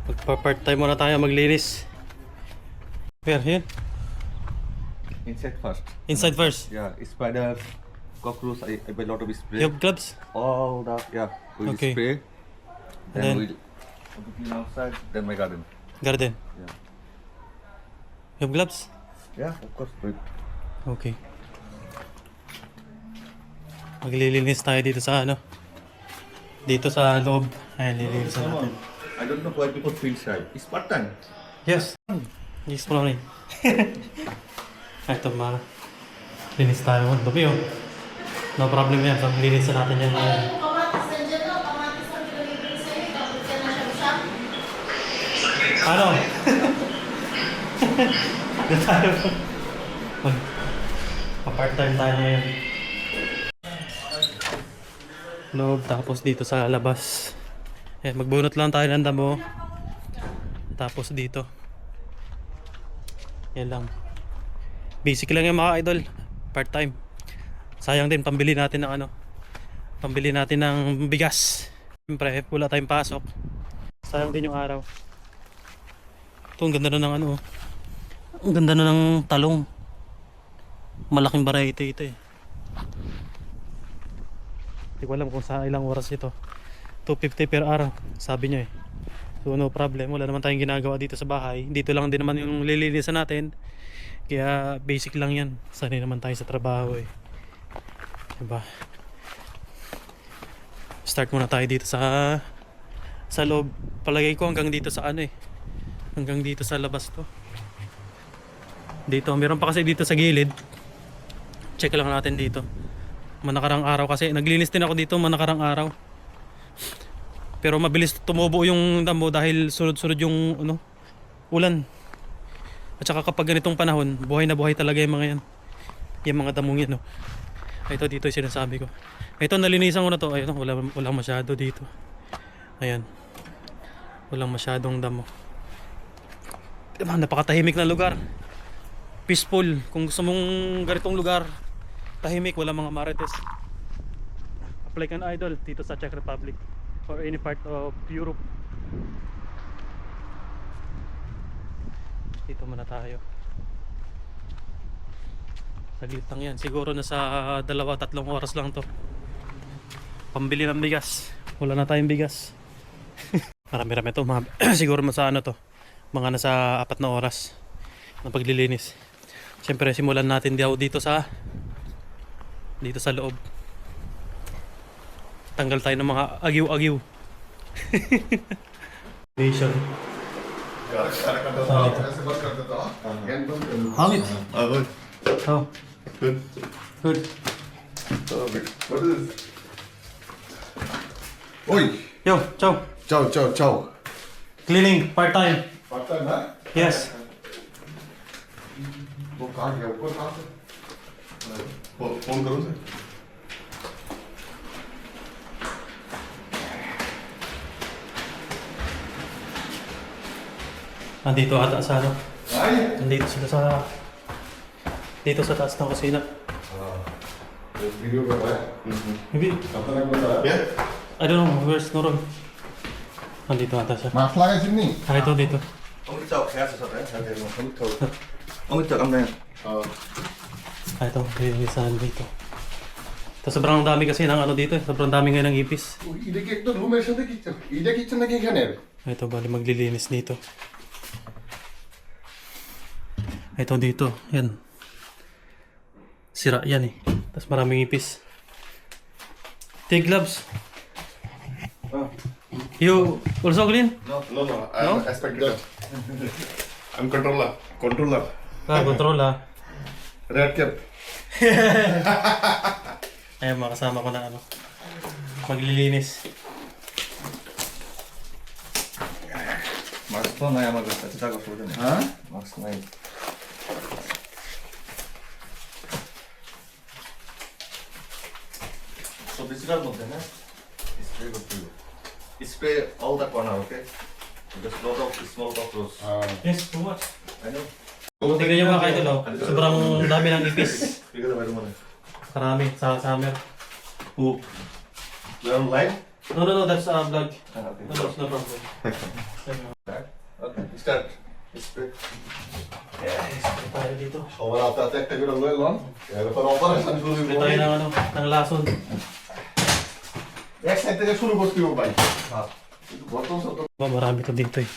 Magpa-part time muna tayo maglinis. Where? Here? Inside first. Inside first. Yeah, spiders, cockroach. I buy a lot of spray. You have gloves? All that. Yeah, we Okay. spray. And Then then- we clean outside. Then my garden. Garden. Yeah. You have gloves? Yeah, of course. Wait. Okay. Maglilinis tayo dito sa ano? Dito sa loob. Ayan, lilinis natin. I don't know why people feel shy. It's part time. Yes. Yes mo rin. Ito ma. Linis tayo. Dumi oh. No problem yan. So, linisan natin yan ngayon. Ano? Dito tayo. Pa-part-time tayo ngayon. Loob, tapos dito sa labas. Ayan, magbunot lang tayo ng damo. Tapos dito. Yan lang. Basic lang yung mga idol. Part-time. Sayang din, pambili natin ng ano. Pambili natin ng bigas. Siyempre, wala tayong pasok. Sayang din yung araw. Ito, ang ganda na ng ano. Ang ganda na ng talong. Malaking variety ito eh. Hindi ko alam kung sa ilang oras ito. 250 per hour, sabi niya eh. So no problem, wala naman tayong ginagawa dito sa bahay. Dito lang din naman yung lilinisan natin. Kaya basic lang yan. Sanay naman tayo sa trabaho eh. Diba? Start muna tayo dito sa loob. Palagay ko hanggang dito sa ano eh. Hanggang dito sa labas to. Dito, meron pa kasi dito sa gilid. Check lang natin dito. Manakarang araw kasi naglinis din ako dito manakarang araw. Pero mabilis tumubo yung damo dahil sunod-sunod yung ano, ulan. At saka kapag ganitong panahon, buhay na buhay talaga yung mga yan. Yung mga damong yan, no. Ito dito yung sinasabi ko. Ito nalinisan ko na to. Ayun, walang masyado dito. Ayan. Walang masyadong damo. Diba, napakatahimik na lugar. Peaceful. Kung gusto mong ganitong lugar, tahimik, walang mga marites. Apply ka na idol dito sa Czech Republic or any part of Europe. Dito muna tayo. Saglit lang yan. Siguro nasa 2-3 oras lang to. Pambili ng bigas. Wala na tayong bigas. Marami-rami to. Siguro sa ano to. Mga nasa 4 na oras ng paglilinis. Siyempre simulan natin dito sa loob. Tanggal tayo ng mga agiw-agiw. Vision. How it? Good. How? Good. Good. What is this? Oi! Yo, ciao. Ciao, ciao, ciao. Cleaning, part-time. Part time, huh? Yes. वो कहाँ गया ऊपर कहाँ से फोन करो से Nandito ata sa ano. Ay Nandito sila sa dito sa taas ng kusina. Video कर रहा है Maybe, अपना नाम बता क्या I don't know, where's Noron? Nandito ata siya. Mask लगा Sini Ah, ito dito. 어머니 저 해야 돼 저래 해야 돼 어머니 저 어머니 저 감당 Ah, ito, lilisan dito. Ito, sobrang dami kasi ng ano dito. Sobrang dami ngayon ng ipis. 이렇게 또 룸에서 키친 이제 키친 나게 하네 Ito, bali maglilinis dito. Ito dito, yan. Sira yan eh. Tapos maraming ipis. Take gloves. You also clean? no no no No? I'm expected I'm controller Ah, control ah. red cap Ayun, makasama ko na ano. Maglilinis. 마스크 나야 막 같이 작업 보잖아 어? 마스크 나야 So basically what then spray go through spray all the corner okay there's lot of small cockroach Yes, too much. I know Tignan nyo mga kaidol, oh. Sobrang dami ng ipis. 이거는 왜 이러면 Karami sa summer. 오 we're on live No, that's vlog. okay No, no problem. Start. Spray. Tayo dito. সবার হাতে হাতে একটা করে লয়ে লন এরপর অপারেশন শুরু Ito tayo ng ano, ng lason. এক সাইড থেকে শুরু করতে হবে ভাই হ্যাঁ বর্তমান সব Ba, marami to dito eh.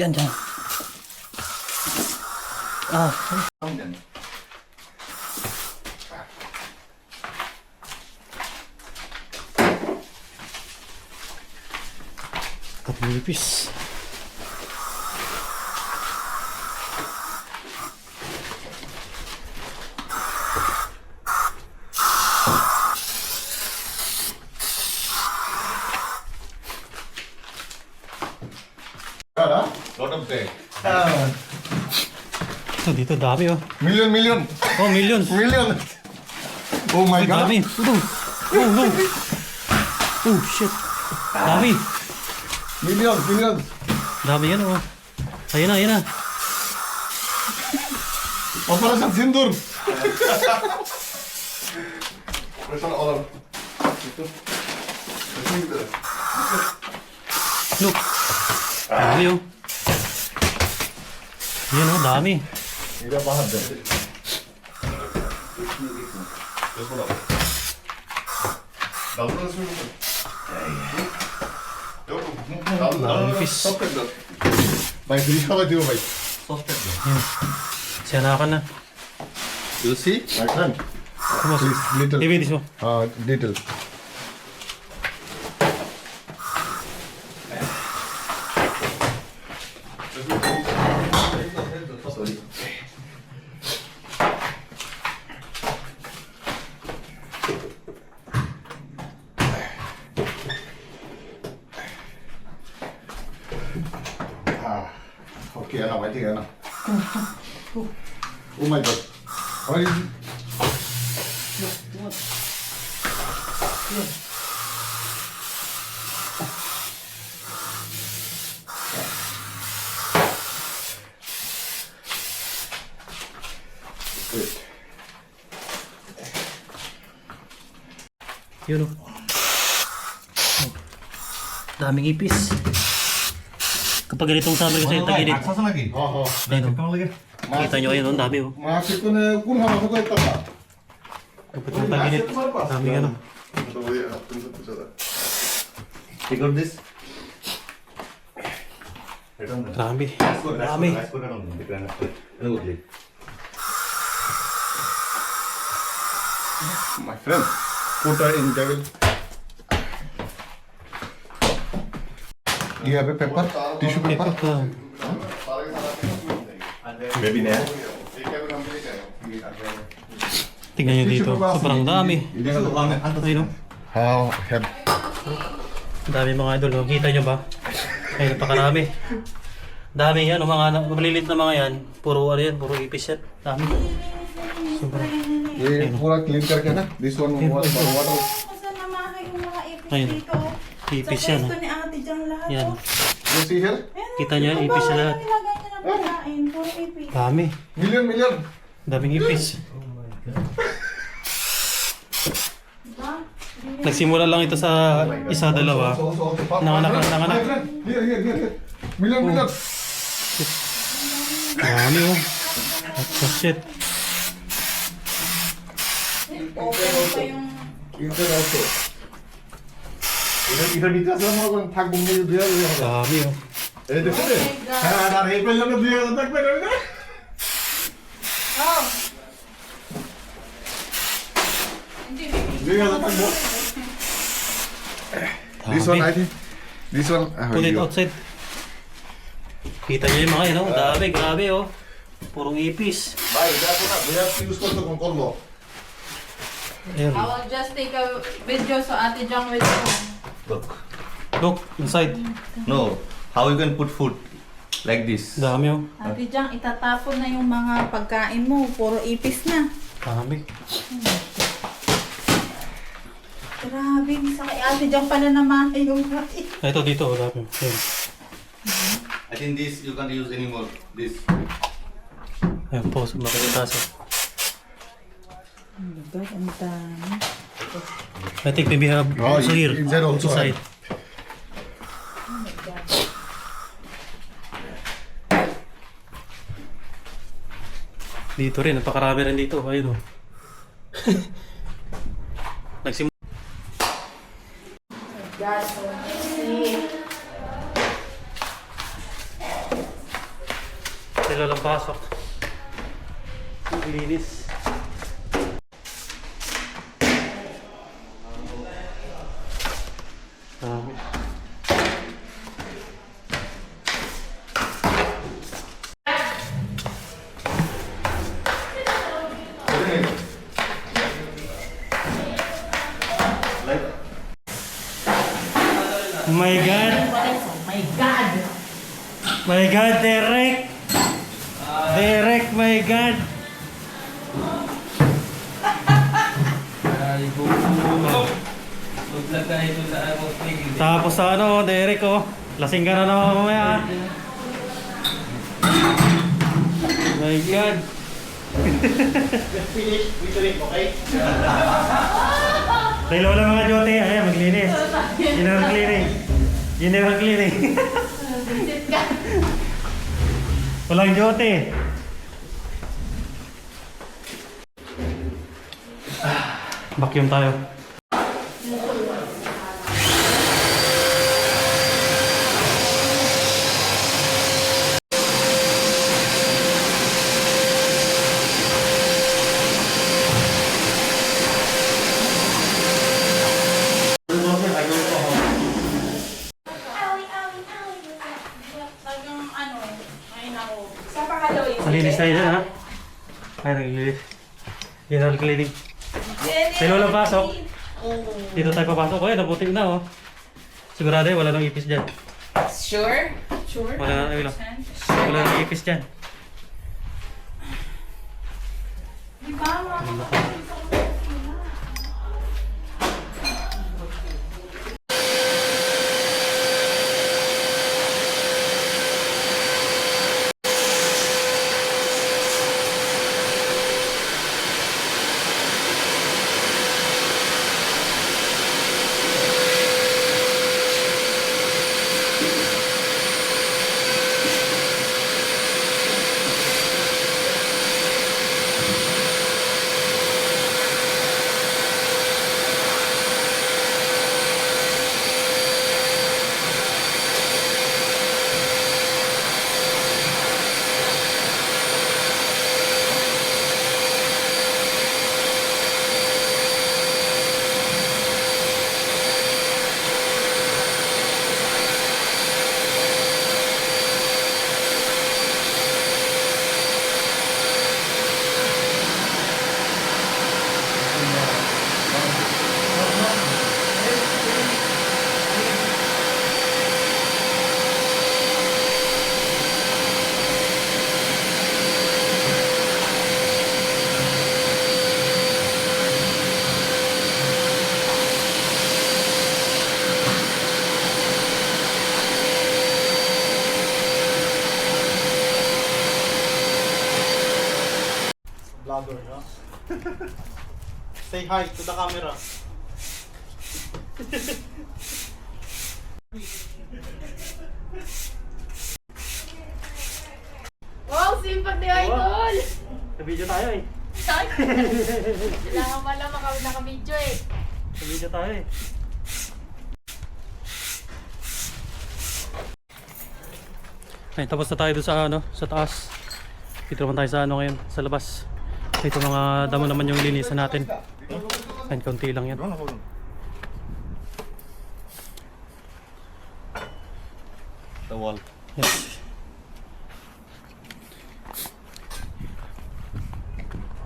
Yan dyan. Ah, then kapilipis. lot of bag Ito dito, dami oh. million Oh, millions. oh my Ay, dami. Ito. Oh, no. Oh, shit. Dami. million Dami yan oh. Ayun na, ayun na. operation sindur operation all itu Look. Dami oh. Yan oh, dami. tidak paham deh Baik, beri sahabat juga baik. Yan. Siyanakan na. You see, my friend. Kumas. Please, little. Ibitis mo. Little. Sorry. Okay, Anna, I think Anna. Oh my God. How is it? Good. Yun oh. Daming ipis. Kapag ganitong summer kasi yung tagilid. lagi? Oh, oh. Ayun oh. Kita nyo ayun oh, dami oh. Masih kena kun hama ko ito ba? Kapag yung tagilid, dami ano. Take out this. Grabe. Dami. My friend, put her in devil. Do you have a paper? Tissue paper? Maybe na. Tingnan nyo dito. Sobrang dami. Ayun oh. How have Dami mga idol. Oh. Kita nyo ba? Ay, napakarami. Dami yan. Oh, mga malilit na mga yan. Puro ano yan. Puro ipis yan. Dami. Sobrang. ये पूरा क्लीन करके ना this one water Kasi namahay yung mga ipis Ayun. dito. Ipis Sa yan. pwesto Oh. ni ate dyan lahat. Yan. Oh. you see here Ayan, Kita nyo yan. ang Ipis bawal na lahat. na nilagay niya ng pagkain. Puro ipis. Dami. million Daming ipis. Diba? Nagsimula lang ito sa isa, dalawa. Nanganak. my friend here million Dami oh. Oh shit. Open pa yung... इधर also इधर नीचे আসলে মনে করেন থাক বন্ধু দিয়ে দিয়ে হবে Dami oh. এই দেখো রে হ্যাঁ আর এই পেলে না দিয়ে থাকবে না Oh! Hindi, দিয়ে থাকবো this one I think this one Put it outside. Kita nyo yung mga yun oh. Dami. Grabe oh. Purong ipis. ভাই দেখো না দুই হাত ইউজ করতে কোন করলো Ayan. I will just take a video so Ate Jang will go. Look. Look, inside. No. How you can put food like this? Dami oh. Ate Jang, itatapon na yung mga pagkain mo. Puro ipis na. Dami. Grabe, sa kay Ate Jang pala naman yung kain. Ito dito oh. Dami. Ayan. I think this you can't use anymore. This. Ayan po. Makikita siya. Ang dami. I think maybe have Oh, also here. inside also Inside. Dito rin, napakarami rin dito. Ayun oh. Nagsimula. God, so messy. Sila lang pasok. Ang linis. Dami. Like, Oh my God! Oh my God! My God, Derek! Derek, my God! Tapos sa ano, Derek oh. Lasing ka na naman mamaya. My God! Tayo lang mga jote, ayan, maglinis. General cleaning. General cleaning. Walang jote. Vacuum tayo. Talagang ano, ay nako. Sa pangalawa yun. Malinis tayo dyan ha. Ay, naglinis. General cleaning. Tayo lang pasok. Dito tayo papasok. Ay, nabuti na oh. Sigurado wala nang ipis dyan. Sure? Sure? Wala nang ipis dyan. Di ba? Vlogger, no? Say hi to the camera. Wow, simpag ni Idol! Sa video tayo eh. Kailangan pala naka-video eh. Sa video tayo eh. Ay, tapos na tayo doon sa ano, sa taas. Dito naman tayo sa ano ngayon, sa labas. Ito mga damo naman yung linisan natin. Ay, konti lang yan. the wall. Yes.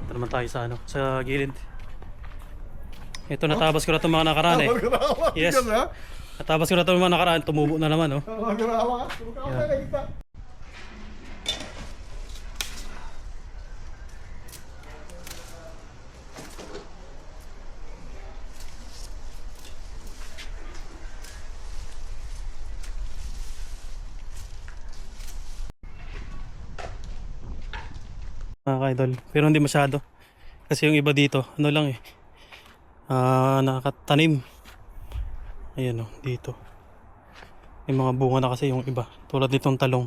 Ito naman tayo sa ano, sa gilid. Ito natabas ko na itong mga nakaraan eh. Yes. Natabas ko na itong mga nakaraan, tumubo na naman oh. Yeah. Mga ka-idol, pero hindi masyado kasi yung iba dito ano lang eh nakatanim. Ayan o, dito may mga bunga na kasi yung iba tulad nitong talong,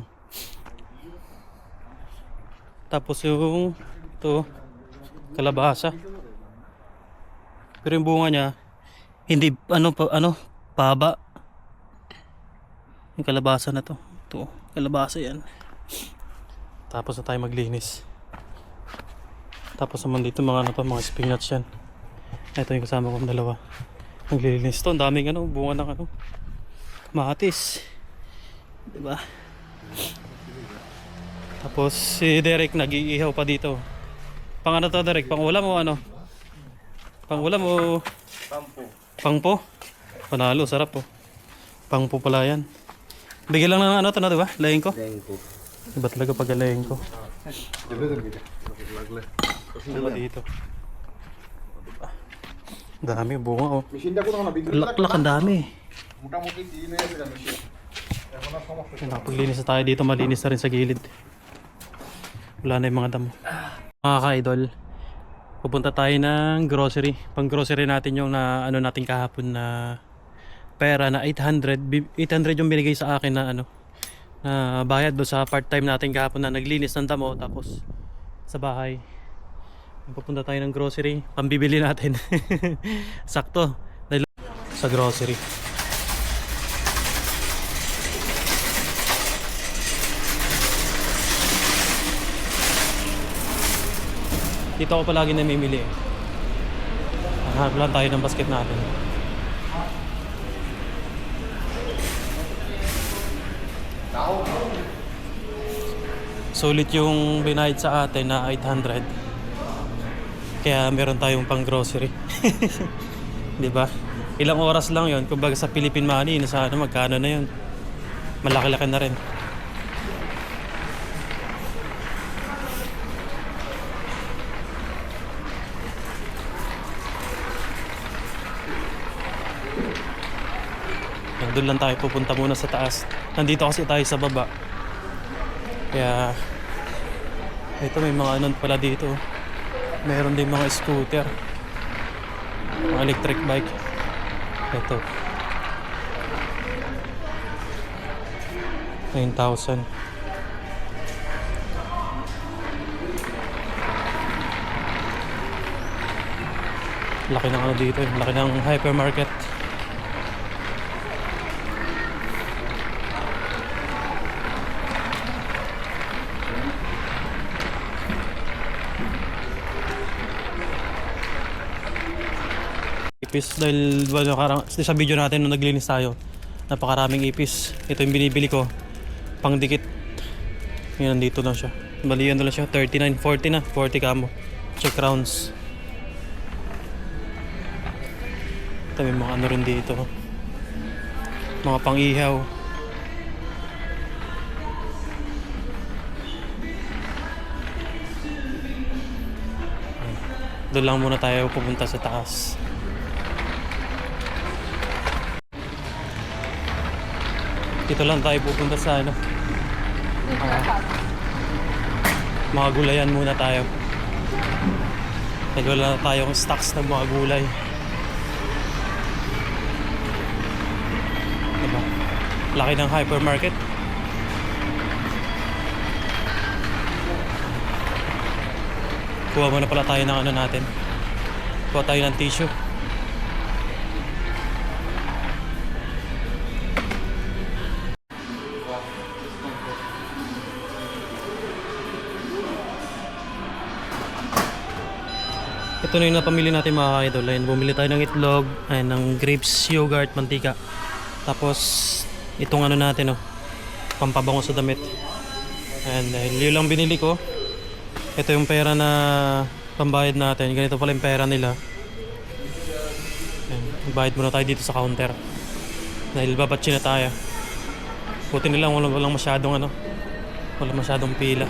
tapos yung Ito, kalabasa. Pero yung bunga niya, hindi, paba. Yung kalabasa na to. Ito, kalabasa yan. Tapos na tayo maglinis. Tapos naman dito mga mga spinach yan. Ito yung kasama kong dalawa. Naglilinis to. Ang daming bunga ng kamatis. Diba? Tapos si Derek nag-iihaw pa dito. Pang ano to, Derek? Pang ulam o ano? Pang ulam o? Pangpo. Panalo, sarap po. Pangpo pala yan. Bigyan lang ng to na, diba? Laing ko? Iba talaga pag laing ko. Diba dito? Dami bunga oh. Laklak ang dami. Paglinis na tayo dito, malinis na rin sa gilid. Wala na yung mga damo. Mga ka-idol, pupunta tayo ng grocery. Pang grocery natin yung na natin kahapon na pera na 800 yung binigay sa akin na na bayad do sa part-time natin kahapon na naglinis ng damo. Tapos sa bahay pupunta tayo ng grocery, pambibili natin. Sakto dahil sa grocery. Dito ako palagi namimili. Hanap lang tayo ng basket natin. Sulit yung binayad sa atin na 800. Kaya meron tayong pang grocery. 'Di ba? Ilang oras lang 'yon. Kumbaga sa Philippine money, nasa magkano na 'yon. Malaki-laki na rin. Doon lang tayo pupunta muna sa taas. Nandito kasi tayo sa baba. Kaya ito may mga pala dito. Meron din mga scooter, mga electric bike. Ito 9,000. Laki ng dito, laki ng hypermarket. Ipis dahil sa video natin nung naglinis tayo, napakaraming ipis. Ito yung binibili ko pang dikit. Yan, nandito na siya. Bali yan na lang siya, 39, 40 na, 40 kamo. Check rounds. Ito may mga rin dito, mga pang ihaw. Doon lang muna tayo pupunta sa taas. Dito lang tayo pupunta sa mga gulayan muna tayo. Dahil wala na tayong stocks ng mga gulay. Diba? Laki ng hypermarket. Kuha muna pala tayo ng natin. Kuha tayo ng tissue. Ito na yung napamili natin mga idol. Ayun, bumili tayo ng itlog, ayun, ng grapes, yogurt, mantika. Tapos itong natin pampabango sa damit. And yun lang binili ko. Ito yung pera na pambayad natin. Ganito pala yung pera nila. Ayun, bayad muna tayo dito sa counter. Dahil babatsi na tayo. Buti nilang walang masyadong walang masyadong pila.